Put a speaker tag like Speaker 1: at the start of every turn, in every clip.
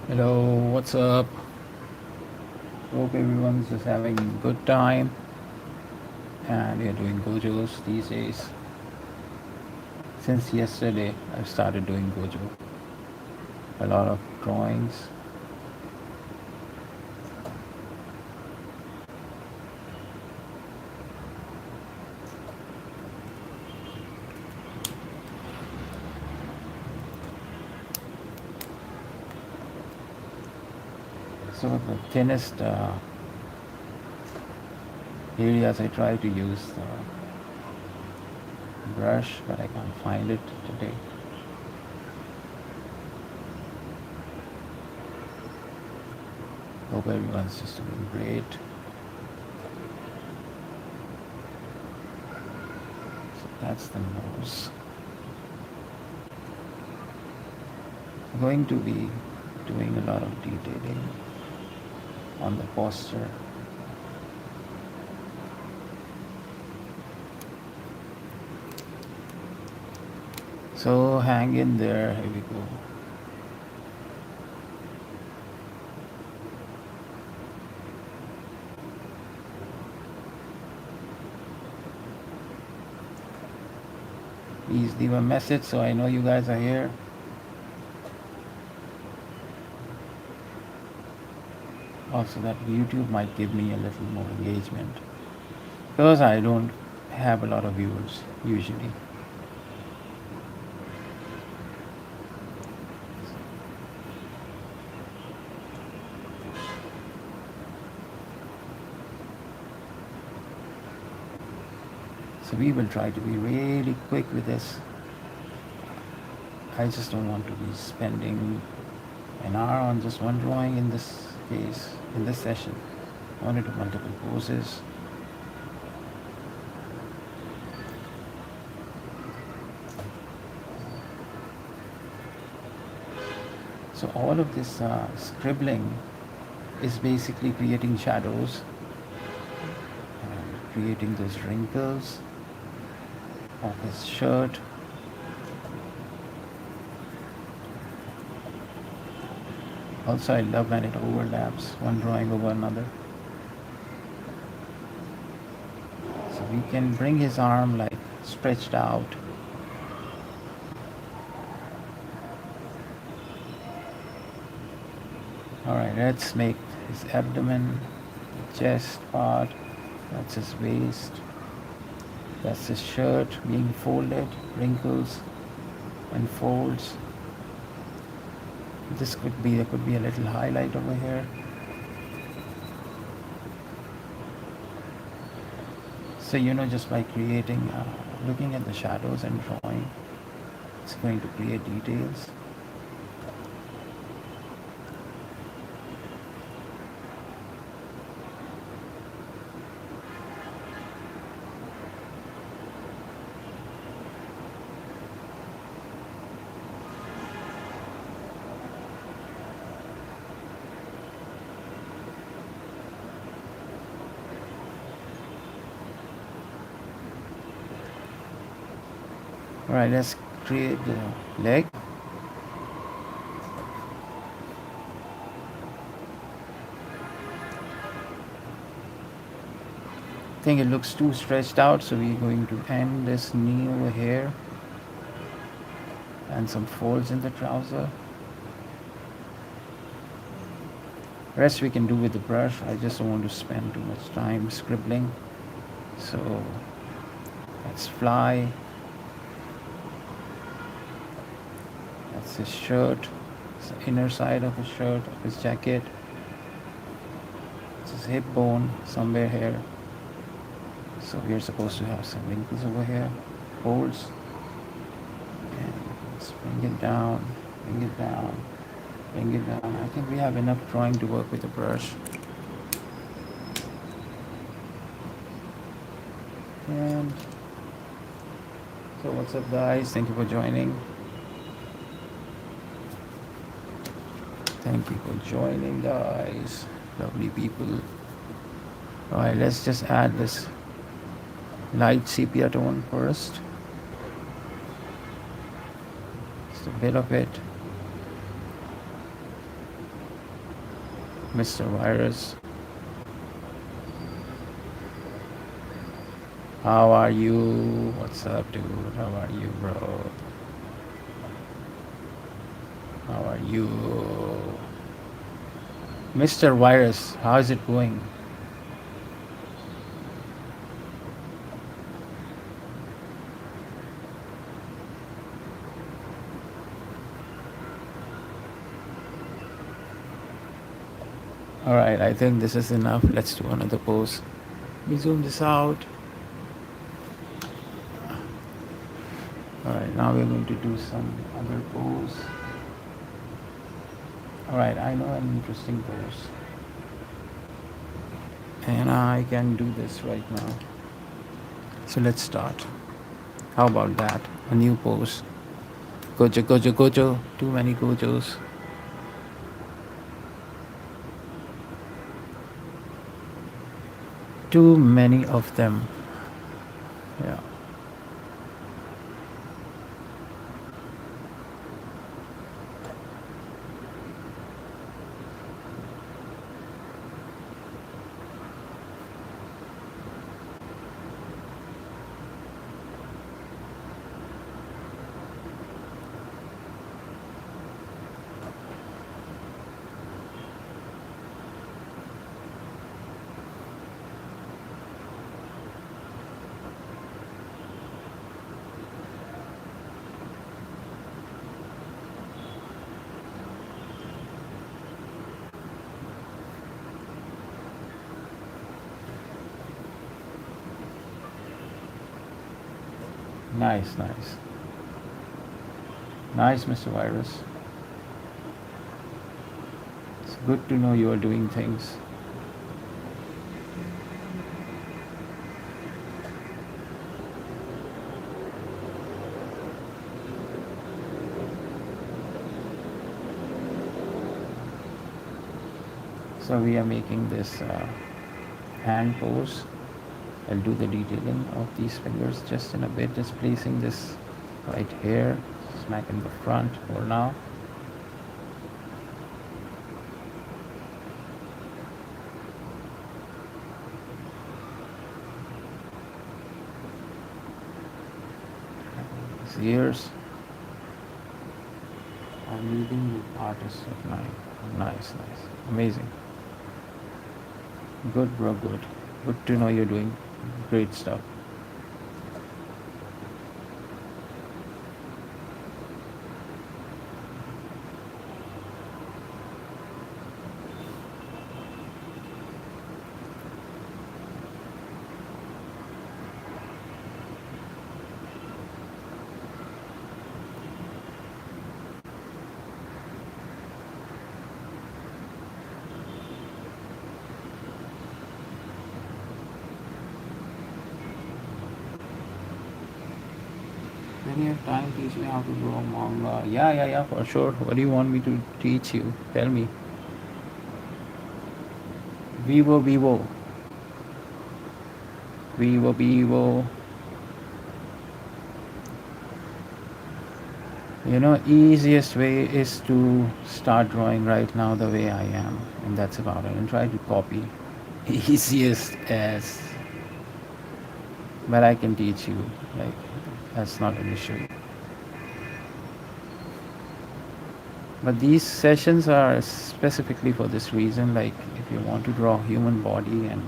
Speaker 1: Hello, what's up? Hope everyone's just having a good time and you're doing Gojos these days. Since yesterday, I've started doing Gojo. A lot of drawings. So the thinnest areas I try to use the brush, but I can't find it today. Hope everyone's just doing great. So that's the nose. I'm going to be doing a lot of detailing on the posture. So hang in there, here we go. Please leave a message so I know you guys are here. Also, that YouTube might give me a little more engagement because I don't have a lot of viewers usually. So we will try to be really quick with this. I just don't want to be spending an hour on just one drawing in this case, in this session. I want to do multiple poses. So all of this scribbling is basically creating shadows and creating those wrinkles of his shirt. Also, I love when it overlaps one drawing over another. So we can bring his arm like stretched out. Alright, let's make his abdomen, the chest part, that's his waist, that's his shirt being folded, wrinkles and folds. There could be a little highlight over here. So just by creating, looking at the shadows and drawing, it's going to create details. Alright, let's create the leg. I think it looks too stretched out, so we're going to end this knee over here and some folds in the trouser. Rest we can do with the brush. I just don't want to spend too much time scribbling. So let's fly. That's his shirt. It's the inner side of his shirt, of his jacket. It's his hip bone somewhere here. So we're supposed to have some wrinkles over here, folds. And let's bring it down, bring it down, bring it down. I think we have enough drawing to work with the brush. And so what's up, guys? Thank you for joining. Thank you for joining, guys. Lovely people. Alright, let's just add this light sepia tone first. Just a bit of it. Mr. Virus. How are you? What's up, dude? How are you, bro? How are you? Mr. Virus, how is it going? Alright, I think this is enough. Let's do another pose. We zoom this out. Alright, now we're going to do some other pose. Alright, I know an interesting pose. And I can do this right now. So let's start. How about that? A new pose. Gojo, Gojo, Gojo. Too many Gojos. Too many of them. Yeah. Nice, nice. Nice, Mr. Virus. It's good to know you are doing things. So we are making this hand pose. I'll do the detailing of these fingers just in a bit, just placing this right here, smack in the front for now. His ears. I'm leading the artist at night. Nice, nice. Amazing. Good, bro, good. Good to know you're doing great stuff. When you have time, teach me how to draw manga. Yeah, for sure. What do you want me to teach you? Tell me. Vivo, Vivo. Vivo, Vivo. Easiest way is to start drawing right now the way I am. And that's about it. And try to copy. Easiest as. But I can teach you. Like, that's not an issue. But these sessions are specifically for this reason. Like, if you want to draw human body, and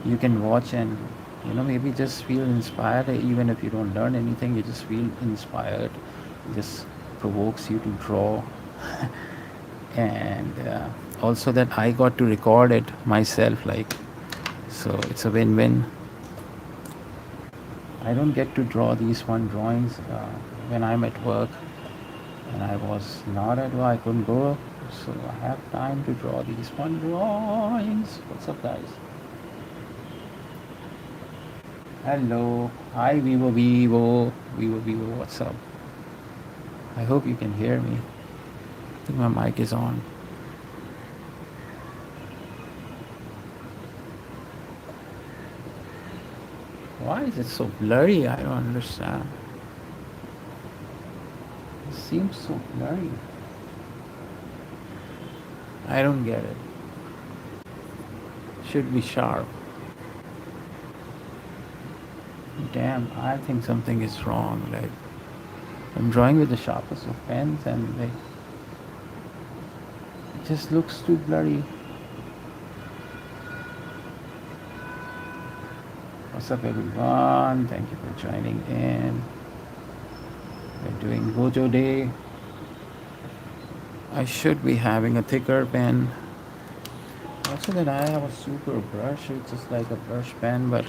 Speaker 1: you can watch and maybe just feel inspired. Even if you don't learn anything, you just feel inspired. It just provokes you to draw. And also that I got to record it myself, like, so it's a win-win. I don't get to draw these fun drawings when I'm at work, and I was not at work, I couldn't go, so I have time to draw these fun drawings. What's up, guys? Hello. Hi, Vivo, Vivo. Vivo, Vivo, what's up? I hope you can hear me. I think my mic is on. Why is it so blurry? I don't understand. It seems so blurry. I don't get it. should be sharp. Damn, I think something is wrong. Like, I'm drawing with the sharpest of pens and like it just looks too blurry. What's up everyone? Thank you for joining in. We're doing Gojo Day. I should be having a thicker pen. Also that I have a super brush, it's just like a brush pen, but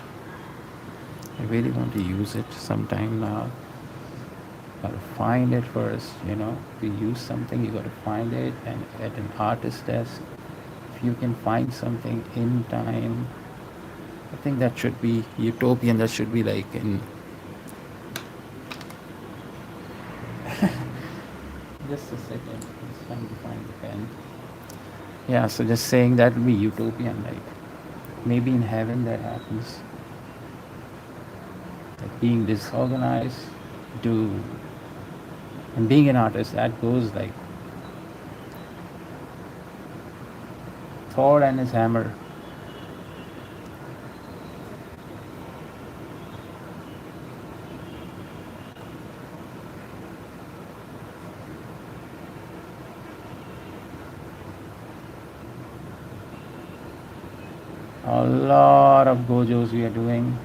Speaker 1: I really want to use it sometime now. Gotta find it first, you know. If you use something, you gotta find it, and at an artist desk, if you can find something in time, I think that should be utopian. That should be like in just a second. It's trying to find the pen. Yeah, so just saying that would be utopian. Like maybe in heaven that happens. Like being disorganized, do and being an artist that goes like Thor and his hammer. A lot of Gojos we are doing.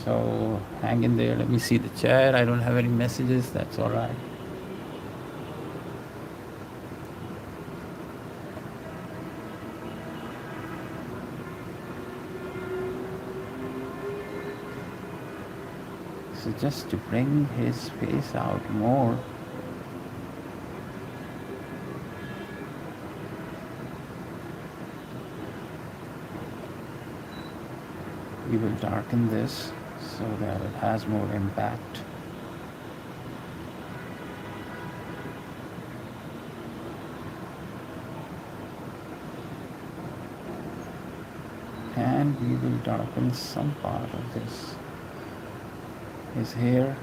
Speaker 1: So hang in there. Let me see the chat. I don't have any messages. That's all right. So just to bring his face out more, we will darken this so that it has more impact. And we will darken some part of this. His hair.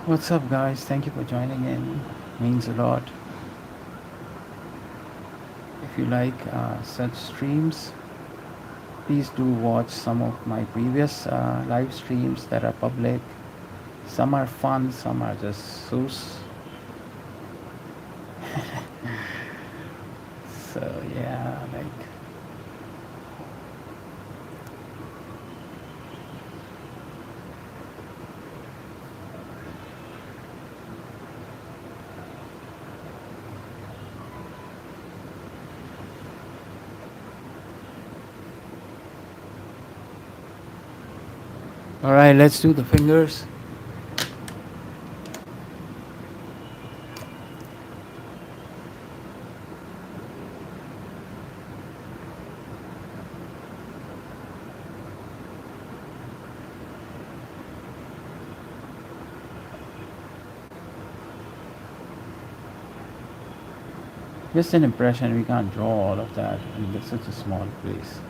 Speaker 1: What's up, guys? Thank you for joining in. Means a lot. If you like such streams, please do watch some of my previous live streams that are public. Some are fun, some are just so. So yeah, like. All right, let's do the fingers. Just an impression, we can't draw all of that in such a small place.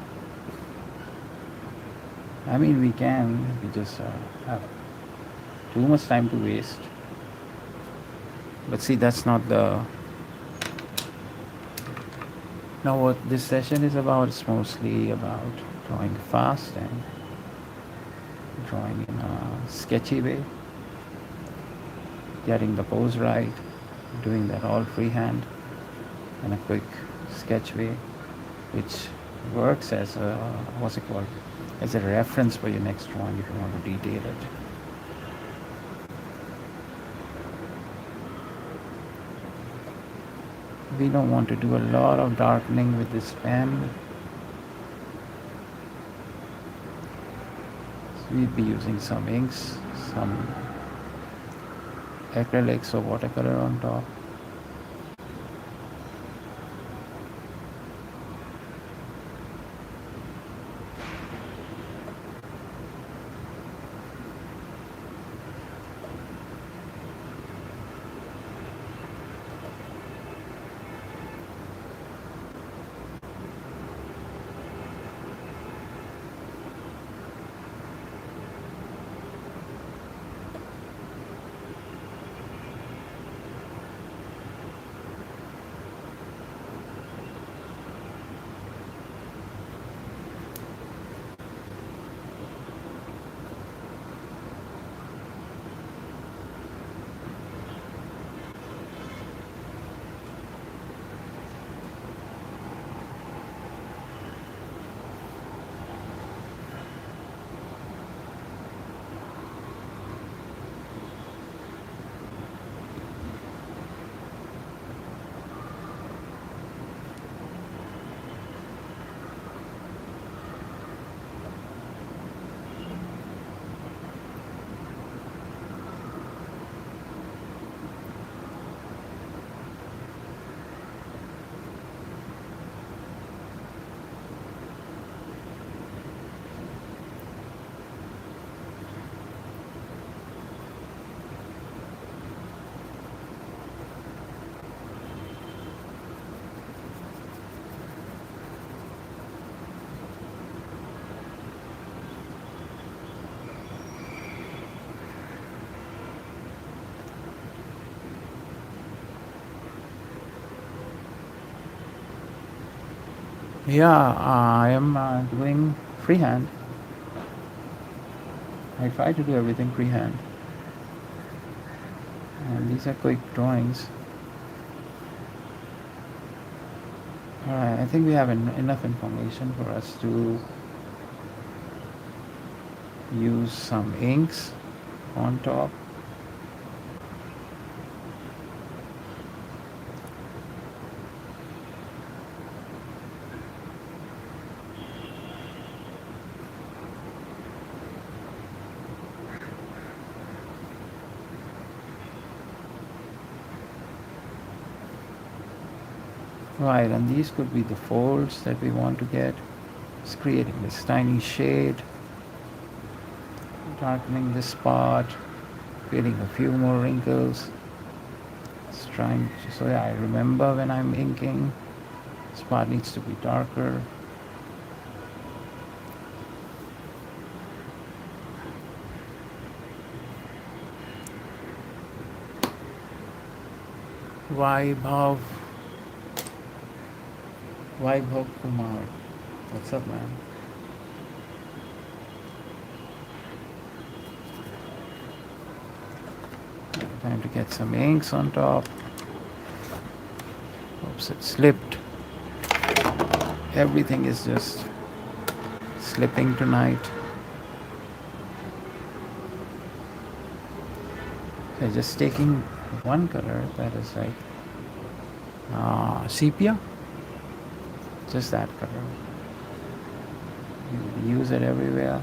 Speaker 1: I mean, we can, we just have too much time to waste. But see, that's not the. Now, what this session is about is mostly about drawing fast and drawing in a sketchy way, getting the pose right, doing that all freehand in a quick sketch way, which works as a, what's it called, as a reference for your next drawing if you want to detail it. We don't want to do a lot of darkening with this pen. So we'll be using some inks, some acrylics or watercolor on top. Yeah, I am doing freehand. I try to do everything freehand. And these are quick drawings. Alright, I think we have enough information for us to use some inks on top. Right, and these could be the folds that we want to get. It's creating this tiny shade, darkening this spot, creating a few more wrinkles. It's trying to, so yeah, I remember when I'm inking, this part needs to be darker. Vaibhav Kumar. What's up, man? Time to get some inks on top. Oops, it slipped. Everything is just slipping tonight. So just taking one color that is like sepia, just that color. You use it everywhere.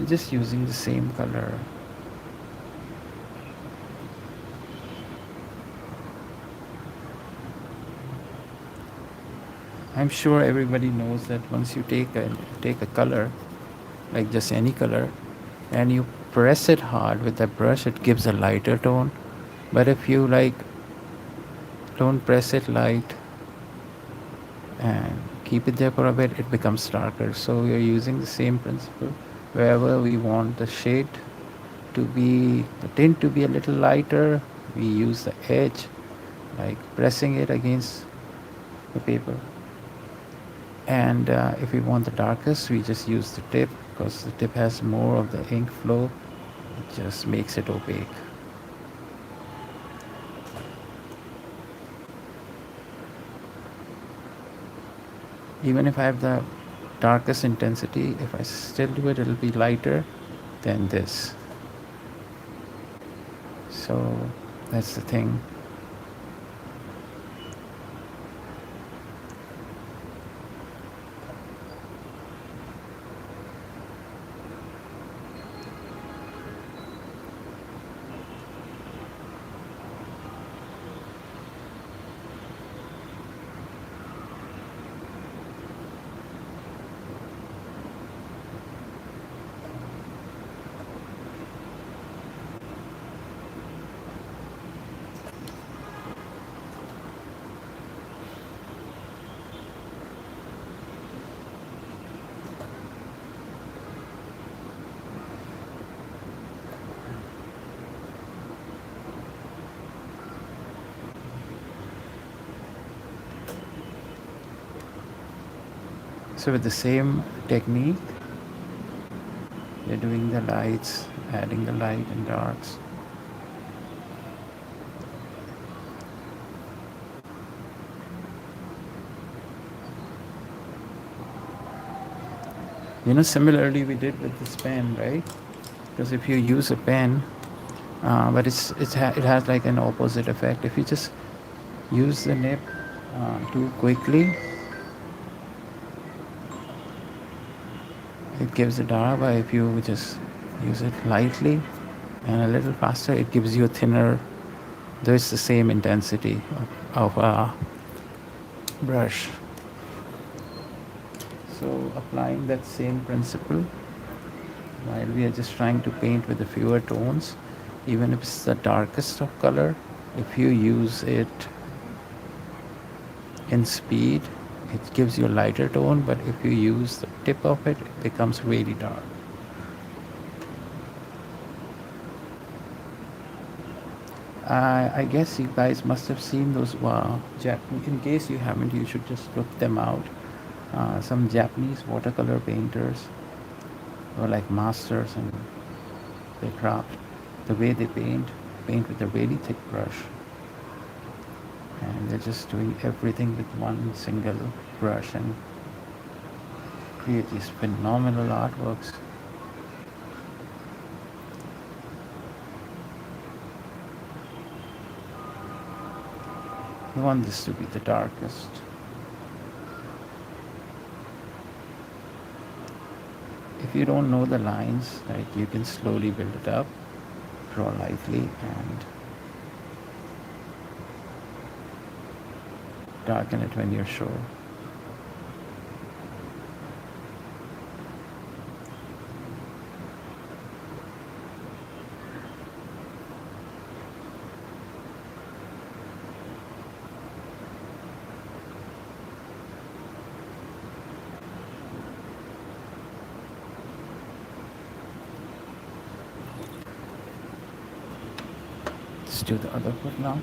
Speaker 1: just using the same color. I'm sure everybody knows that once you take a color, like just any color, and you press it hard with the brush, it gives a lighter tone. But if you like don't press it light and keep it there for a bit, it becomes darker. So we are using the same principle. Wherever we want the shade to be, the tint to be a little lighter, we use the edge, like pressing it against the paper. And if we want the darkest, we just use the tip, because the tip has more of the ink flow. It just makes it opaque. Even if I have the darkest intensity, if I still do it, it'll be lighter than this. So that's the thing. So with the same technique, you're doing the lights, adding the light and darks. Similarly we did with this pen, right? Because if you use a pen, but it has like an opposite effect. If you just use the nib too quickly, it gives a dark. But if you just use it lightly and a little faster, it gives you a thinner, though it's the same intensity of brush. So applying that same principle, while we are just trying to paint with the fewer tones, even if it's the darkest of color, if you use it in speed, it gives you a lighter tone, but if you use the tip of it, it becomes really dark. I guess you guys must have seen those Japanese. In case you haven't, you should just look them out. Some Japanese watercolor painters or like masters in their craft. The way they paint with a really thick brush, and they're just doing everything with one single brush and create these phenomenal artworks. You want this to be the darkest. If you don't know the lines, like, you can slowly build it up, draw lightly, and darken it when you're sure. Let's do the other foot now.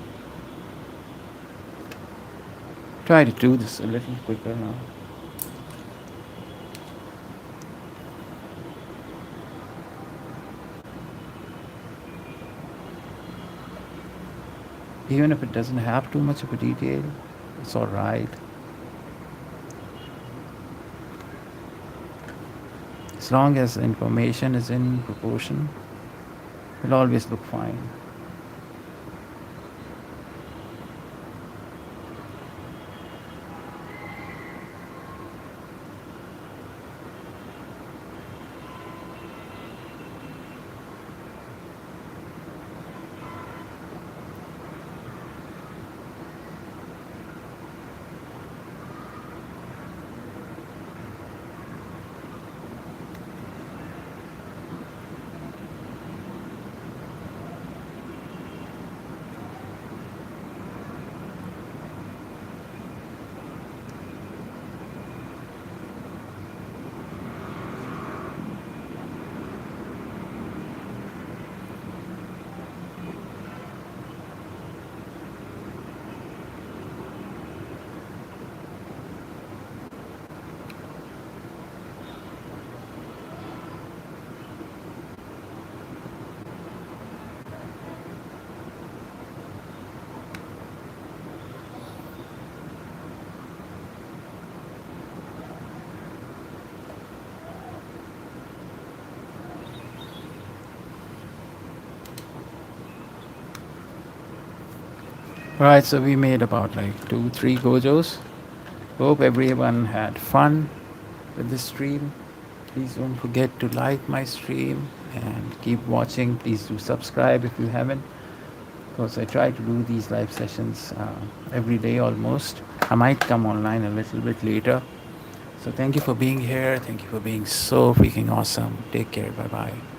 Speaker 1: Try to do this a little quicker now. Even if it doesn't have too much of a detail, it's all right. As long as the information is in proportion, it'll always look fine. Right, so we made about like 2, 3 Gojos. Hope everyone had fun with this stream. Please don't forget to like my stream and keep watching. Please do subscribe if you haven't, because I try to do these live sessions every day almost. I might come online a little bit later. So thank you for being here. Thank you for being so freaking awesome. Take care. Bye bye.